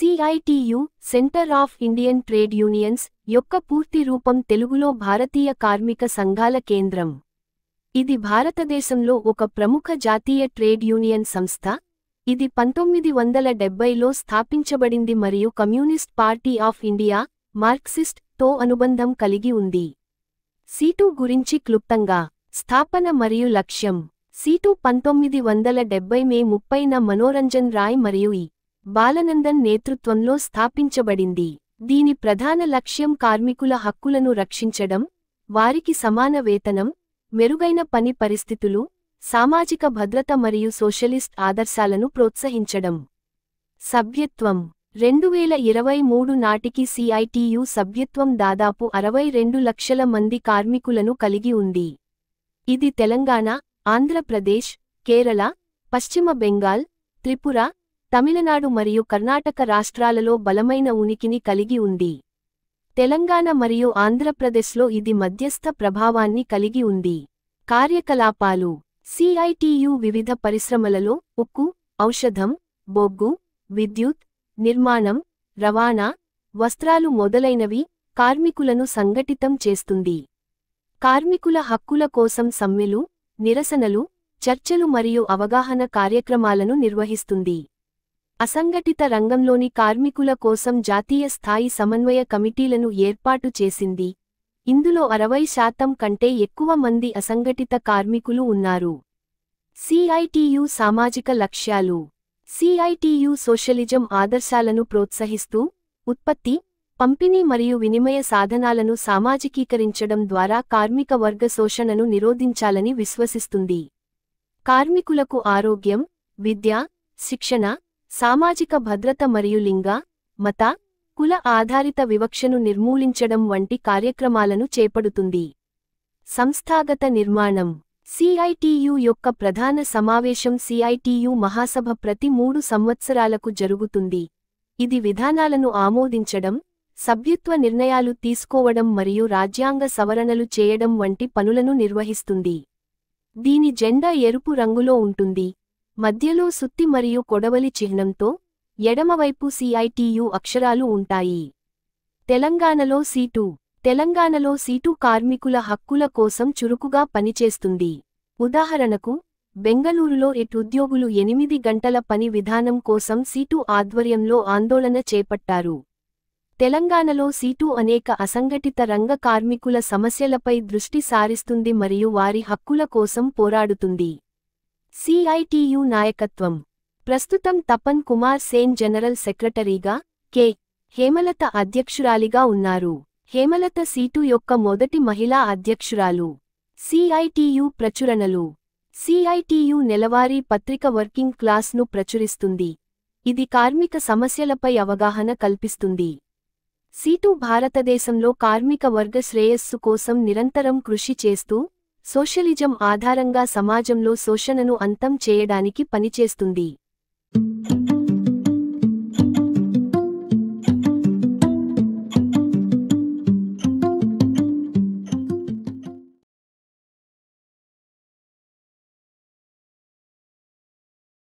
CITU, centre of Indian trade unions యొక్క పూర్తి రూపం తెలుగులో భారతీయ కార్మిక సంఘాల కేంద్రం. ఇది భారతదేశంలో ఒక ప్రముఖ జాతీయ ట్రేడ్ యూనియన్ సంస్థ. ఇది 1970లో స్థాపించబడింది మరియు communist party of India, Marxist, తో అనుబంధం కలిగి ఉంది. సీటు గురించి క్లుప్తంగా. స్థాపన మరియు లక్ష్యం. సీటు 1970 మే 30న మనోరంజన్ రాయ్ మరియు ఇ. బాలనందన్ నేతృత్వంలో స్థాపించబడింది. దీని ప్రధాన లక్ష్యం కార్మికుల హక్కులను రక్షించడం, వారికి సమాన వేతనం, మెరుగైన పని పరిస్థితులు, సామాజిక భద్రత మరియు సోషలిస్ట్ ఆదర్శాలను ప్రోత్సహించడం. సభ్యత్వం. 2023 నాటికి సిఐటియు సభ్యత్వం దాదాపు 62 లక్షల మంది కార్మికులను కలిగి ఉంది. ఇది తెలంగాణ, ఆంధ్రప్రదేశ్, కేరళ, పశ్చిమ బెంగాల్, త్రిపుర, తమిళనాడు మరియు కర్ణాటక రాష్ట్రాలలో బలమైన ఉనికిని కలిగి ఉంది. తెలంగాణ మరియు ఆంధ్రప్రదేశ్లో ఇది మధ్యస్థ ప్రభావాన్ని కలిగి ఉంది. కార్యకలాపాలు. సిఐటియు వివిధ పరిశ్రమలలో ఉక్కు, ఔషధం, బొగ్గు, విద్యుత్, నిర్మాణం, రవాణా, వస్త్రాలు మొదలైనవి కార్మికులను సంఘటితం చేస్తుంది. కార్మికుల హక్కుల కోసం సమ్మెలు, నిరసనలు, చర్చలు మరియు అవగాహన కార్యక్రమాలను నిర్వహిస్తుంది. అసంఘటిత రంగంలోని కార్మికుల కోసం జాతీయ స్థాయి సమన్వయ కమిటీలను ఏర్పాటు చేసింది. ఇందులో 60% కంటే ఎక్కువ మంది అసంఘటిత కార్మికులు ఉన్నారు. సిఐటియు సామాజిక లక్ష్యాలు. సిఐటియు సోషలిజం ఆదర్శాలను ప్రోత్సహిస్తూ, ఉత్పత్తి, పంపిణీ మరియు వినిమయ సాధనాలను సామాజికీకరించడం ద్వారా కార్మిక వర్గ శోషణను నిరోధించాలని విశ్వసిస్తుంది. కార్మికులకు ఆరోగ్యం, విద్య, శిక్షణ, సామాజిక భద్రత మరియు లింగ, మత, కుల ఆధారిత వివక్షను నిర్మూలించడం వంటి కార్యక్రమాలను చేపడుతుంది. సంస్థాగత నిర్మాణం. సిఐటియు యొక్క ప్రధాన సమావేశం సిఐటియు మహాసభ ప్రతి 3 సంవత్సరాలకు జరుగుతుంది. ఇది విధానాలను ఆమోదించడం, సభ్యత్వ నిర్ణయాలు తీసుకోవడం మరియు రాజ్యాంగ సవరణలు చేయడం వంటి పనులను నిర్వహిస్తుంది. దీని జెండా ఎరుపు రంగులో ఉంటుంది, మధ్యలో సుత్తి మరియు కొడవలి చిహ్నంతో, ఎడమవైపు సిఐటియు అక్షరాలు ఉంటాయి. తెలంగాణలో సీటు. తెలంగాణలో సీటు కార్మికుల హక్కుల కోసం చురుకుగా పనిచేస్తుంది. ఉదాహరణకు, బెంగళూరులో ఉద్యోగులు 8 గంటల పని విధానం కోసం సీటు ఆధ్వర్యంలో ఆందోళన చేపట్టారు. తెలంగాణలో సీటు అనేక అసంఘటిత రంగ కార్మికుల సమస్యలపై దృష్టి సారిస్తుంది మరియు వారి హక్కుల కోసం పోరాడుతుంది. సిఐటియు నాయకత్వం. ప్రస్తుతం తపన్ కుమార్ సేన్ జనరల్ సెక్రటరీగా, కె. హేమలత అధ్యక్షురాలిగా ఉన్నారు. హేమలత సీటు యొక్క మొదటి మహిళా అధ్యక్షురాలు. సిఐటియు ప్రచురణలు. సిఐటియు నెలవారీ పత్రిక వర్కింగ్ క్లాస్ను ప్రచురిస్తుంది. ఇది కార్మిక సమస్యలపై అవగాహన కల్పిస్తుంది. సీటు భారతదేశంలో కార్మిక వర్గ శ్రేయస్సు కోసం నిరంతరం కృషి చేస్తూ, సోషలిజం ఆధారంగా సమాజంలో శోషణను అంతం చేయడానికి పనిచేస్తుంది.